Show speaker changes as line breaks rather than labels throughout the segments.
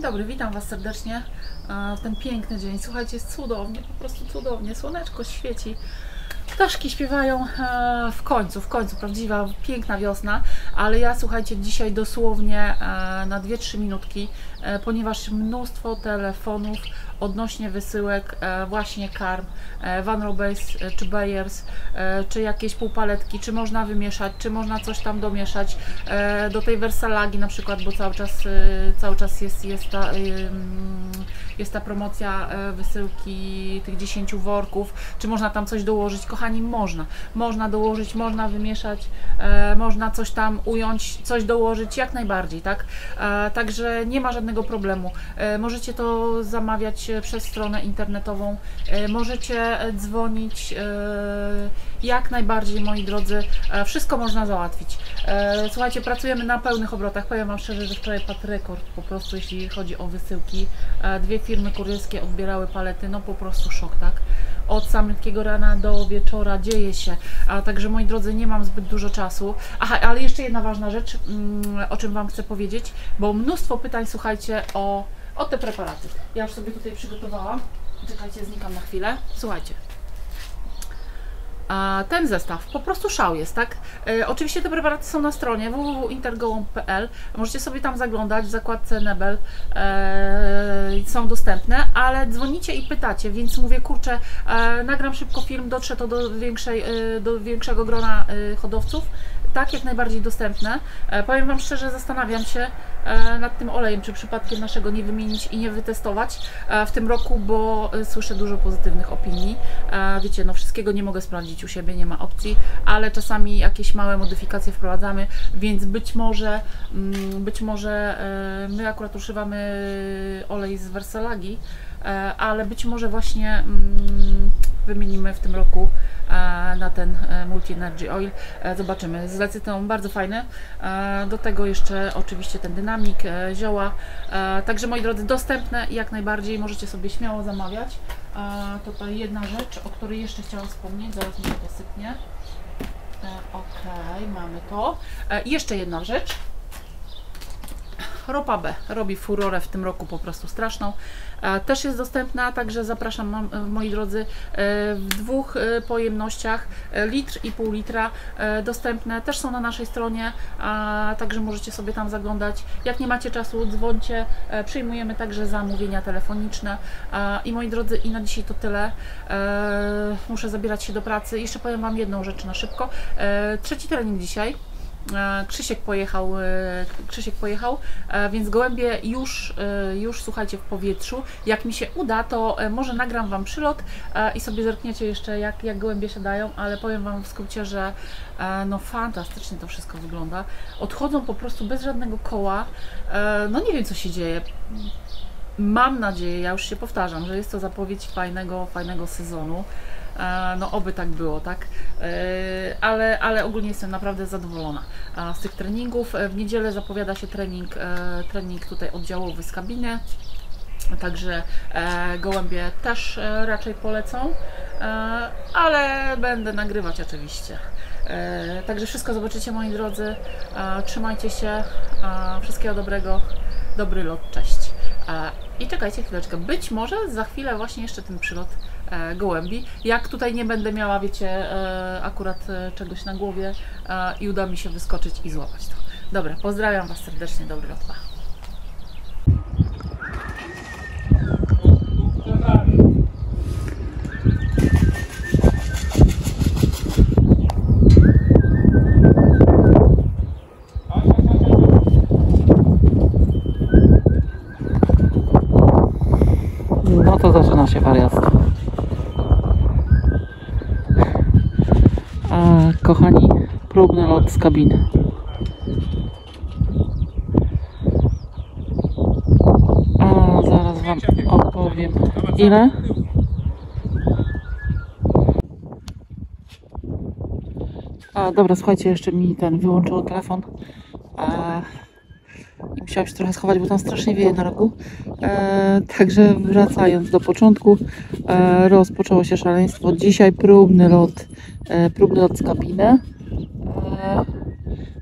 dobry, witam Was serdecznie w ten piękny dzień. Słuchajcie, jest cudownie, po prostu cudownie. Słoneczko świeci, ptaszki śpiewają, w końcu, prawdziwa, piękna wiosna. Ale ja, słuchajcie, dzisiaj dosłownie na 2-3 minutki, ponieważ mnóstwo telefonów odnośnie wysyłek właśnie karm, Van Robbeys czy Beyers, czy jakieś półpaletki, czy można wymieszać, czy można coś tam domieszać do tej Versalagi na przykład, bo cały czas jest ta promocja wysyłki tych 10 worków, czy można tam coś dołożyć. Kochani, można dołożyć, można wymieszać, można coś tam ująć, coś dołożyć, jak najbardziej, tak? Także nie ma żadnego problemu. Możecie to zamawiać przez stronę internetową, możecie dzwonić, jak najbardziej, moi drodzy, wszystko można załatwić. Słuchajcie, pracujemy na pełnych obrotach. Powiem Wam szczerze, że wczoraj padł rekord po prostu, jeśli chodzi o wysyłki. 2 firmy kurierskie odbierały palety, no po prostu szok, tak? Od samego rana do wieczora dzieje się, także moi drodzy, nie mam zbyt dużo czasu. Aha, ale jeszcze jedna ważna rzecz, o czym Wam chcę powiedzieć, bo mnóstwo pytań, słuchajcie, o te preparaty. Ja już sobie tutaj przygotowałam. Czekajcie, znikam na chwilę. Słuchajcie. Ten zestaw po prostu szał jest, tak? Oczywiście te preparaty są na stronie www.intergołąb.pl. Możecie sobie tam zaglądać w zakładce Nebel, są dostępne, ale dzwonicie i pytacie, więc mówię, kurczę, nagram szybko film, dotrze to do większego grona hodowców. Tak, jak najbardziej dostępne. Powiem Wam szczerze, zastanawiam się nad tym olejem, czy przypadkiem naszego nie wymienić i nie wytestować w tym roku, bo słyszę dużo pozytywnych opinii. Wiecie, no wszystkiego nie mogę sprawdzić u siebie, nie ma opcji, ale czasami jakieś małe modyfikacje wprowadzamy, więc być może my akurat używamy olej z Versalagi, ale być może właśnie wymienimy w tym roku na ten Multi Energy Oil. Zobaczymy. Z lecytą bardzo fajne. Do tego jeszcze oczywiście ten dynamik, zioła. Także moi drodzy, dostępne jak najbardziej. Możecie sobie śmiało zamawiać. Tutaj jedna rzecz, o której jeszcze chciałam wspomnieć. Zaraz mi to sypnie. Ok, mamy to. I jeszcze jedna rzecz. Ropa B robi furorę w tym roku po prostu straszną. Też jest dostępna, także zapraszam, moi drodzy, w 2 pojemnościach, 1,5 litra dostępne, też są na naszej stronie, także możecie sobie tam zaglądać. Jak nie macie czasu, dzwońcie, przyjmujemy także zamówienia telefoniczne. I moi drodzy, i na dzisiaj to tyle. Muszę zabierać się do pracy. Jeszcze powiem Wam jedną rzecz na szybko. 3. trening dzisiaj. Krzysiek pojechał, więc gołębie już słuchajcie w powietrzu. Jak mi się uda, to może nagram Wam przylot i sobie zerkniecie jeszcze, jak gołębie siadają, ale powiem Wam w skrócie, że no fantastycznie to wszystko wygląda. Odchodzą po prostu bez żadnego koła. No nie wiem, co się dzieje. Mam nadzieję, ja już się powtarzam, że jest to zapowiedź fajnego sezonu. No oby tak było, tak? Ale ogólnie jestem naprawdę zadowolona z tych treningów. W niedzielę zapowiada się trening tutaj oddziałowy z kabiny, także gołębie też raczej polecą, ale będę nagrywać oczywiście. Także wszystko zobaczycie, moi drodzy. Trzymajcie się, wszystkiego dobrego, dobry lot, cześć. I czekajcie chwileczkę, być może za chwilę właśnie jeszcze ten przylot gołębi. Jak tutaj nie będę miała, wiecie, akurat czegoś na głowie i uda mi się wyskoczyć i złapać to. Dobra, pozdrawiam Was serdecznie, dobry lot. Pa. No to zaczyna się wariactwo. Kochani, próbny lot z kabiny. Zaraz Wam opowiem. Ile? Dobra, słuchajcie, jeszcze mi wyłączyło telefon. Musiałam się trochę schować, bo tam strasznie wieje na rogu. Także wracając do początku, rozpoczęło się szaleństwo. Dzisiaj próbny lot z kabiny.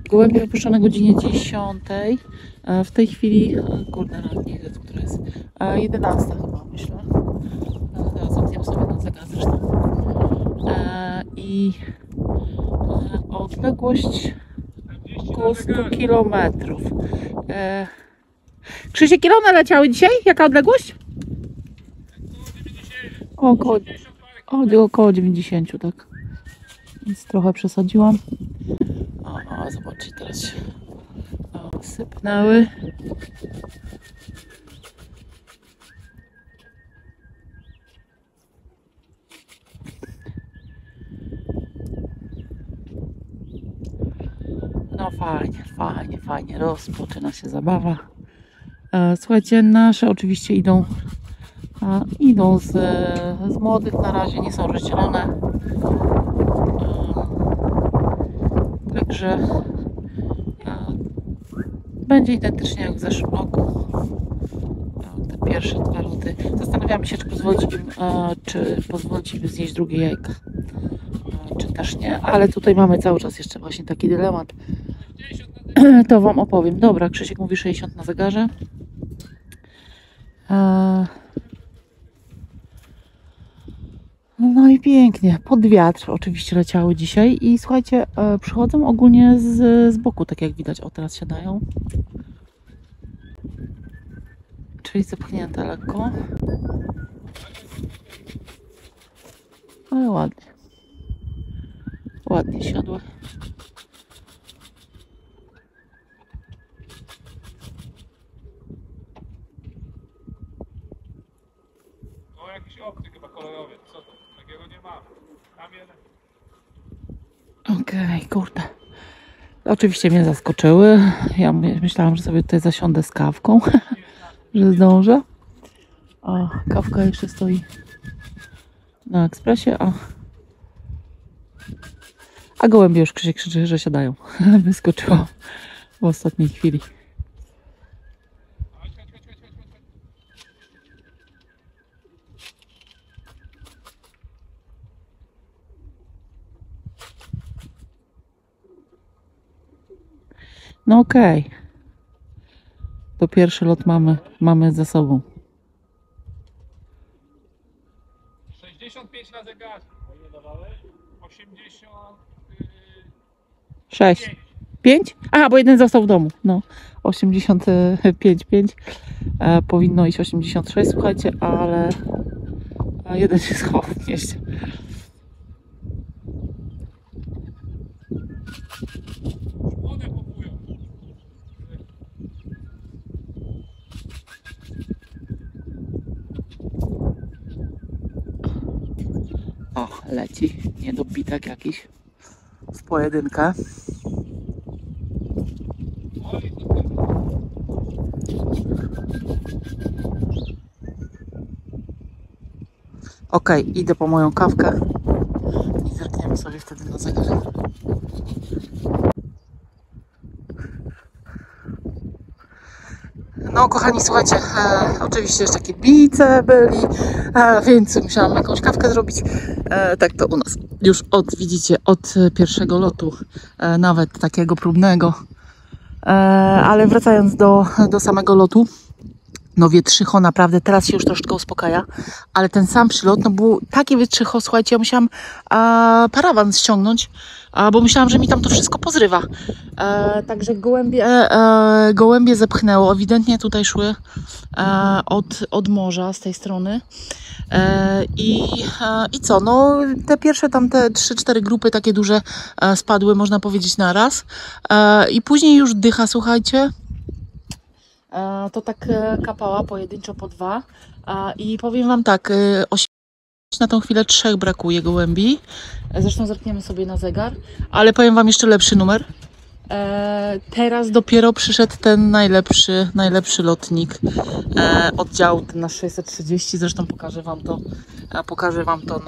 Gołębie wypuszczone o godzinie 10. W tej chwili, kurde, nie wiem, która jest 11 chyba, myślę. Teraz zamkniemy sobie na zegar zresztą. I odległość około 100 km. Krzysiek, ile one leciały dzisiaj? Jaka odległość? Około 90, tak. Więc trochę przesadziłam. O, zobaczcie, teraz się sypnęły. No fajnie, rozpoczyna się zabawa. Słuchajcie, nasze oczywiście idą z młodych, na razie nie są rozdzielone. Także będzie identycznie jak w zeszłym roku. Te pierwsze 2 loty. Zastanawiamy się, czy pozwolić im zjeść drugie jajka, czy też nie, ale tutaj mamy cały czas jeszcze właśnie taki dylemat. To wam opowiem. Dobra, Krzysiek mówi 60 na zegarze. No i pięknie. Pod wiatr oczywiście leciały dzisiaj i słuchajcie, przychodzą ogólnie z boku, tak jak widać. O, teraz siadają. Czyli zepchnięte lekko. Ale ładnie. Ładnie siadły.
No jakiś obcy chyba kolorowiec, co to? Takiego nie ma. Tam jeden.
Okej, kurde. Oczywiście mnie zaskoczyły. Ja myślałam, że sobie tutaj zasiądę z kawką, że zdążę. A kawka jeszcze stoi na ekspresie, a gołębie już krzyczy, że siadają. Wyskoczyło w ostatniej chwili. No okej. To pierwszy lot mamy za sobą.
65 na zegarze. 80...
6. 5? Aha, bo jeden został w domu. No, 85,5. Powinno iść 86, słuchajcie, ale jeden się schował w mieście.
One kupują.
O, leci niedobitek jakiś w pojedynkę. Okej, idę po moją kawkę i zerkniemy sobie wtedy na zegar. No kochani, słuchajcie, oczywiście jeszcze kibice byli, więc musiałam jakąś kawkę zrobić. Tak to u nas już widzicie, od pierwszego lotu, nawet takiego próbnego. Ale wracając do samego lotu, no wietrzycho naprawdę teraz się już troszeczkę uspokaja, ale ten sam przylot, no był takie wietrzycho, słuchajcie, ja musiałam parawan ściągnąć, bo myślałam, że mi tam to wszystko pozrywa. Także gołębie zepchnęło, ewidentnie tutaj szły od morza z tej strony. I co, no te pierwsze tam te 3-4 grupy takie duże spadły, można powiedzieć, na raz. I później już dycha, słuchajcie. To tak kapała pojedynczo po 2 i powiem wam tak, na tą chwilę 3 brakuje gołębi, zresztą zerkniemy sobie na zegar, ale powiem wam jeszcze lepszy numer. Teraz dopiero przyszedł ten najlepszy lotnik oddziału, ten nasz 630, zresztą pokażę wam to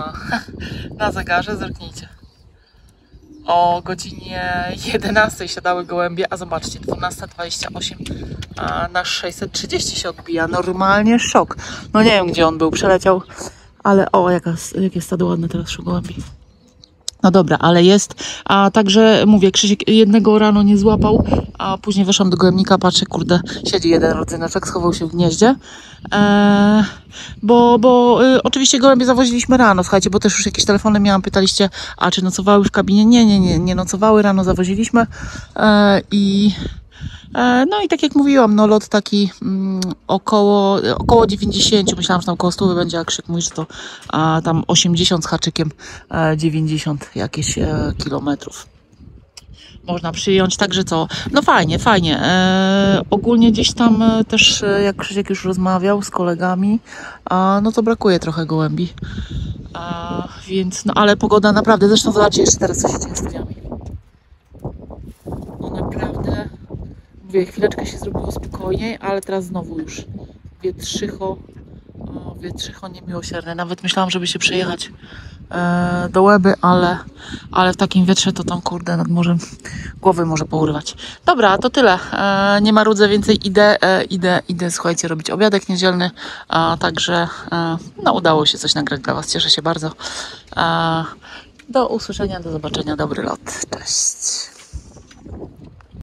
na zegarze, zerknijcie. O godzinie 11 siadały gołębie, a zobaczcie, 12:28, a nasz 630 się odbija. Normalnie szok. No nie wiem, gdzie on był, przeleciał, ale o, jakie stado ładne teraz szło gołębi. No dobra, ale jest. A także mówię, Krzysiek jednego rano nie złapał, a później weszłam do gołębnika, patrzę, kurde, siedzi jeden rodzyneczek, schował się w gnieździe. Oczywiście gołębie zawoziliśmy rano, słuchajcie, bo też już jakieś telefony miałam, pytaliście, a czy nocowały w kabinie? Nie nocowały, rano zawoziliśmy. No i tak jak mówiłam, no lot taki około 90, myślałam, że tam około 100 będzie, a Krzyk mówi, że to tam 80 z haczykiem, 90 jakieś kilometrów. Można przyjąć, także co, no fajnie. Ogólnie gdzieś tam też, jak Krzysiek już rozmawiał z kolegami, no to brakuje trochę gołębi. Więc, no ale pogoda naprawdę, zresztą zobaczcie jeszcze teraz, co się dzieje z drzwiami. No naprawdę, mówię, chwileczkę się zrobiło spokojniej, ale teraz znowu już wietrzycho niemiłosierne. Nawet myślałam, żeby się przejechać do Łeby, ale w takim wietrze to tam, kurde, nad morzem głowy może pourywać. Dobra, to tyle. Nie marudzę więcej, idę, słuchajcie, robić obiadek niedzielny, także no udało się coś nagrać dla Was, cieszę się bardzo. Do usłyszenia, do zobaczenia, dobry lot, cześć.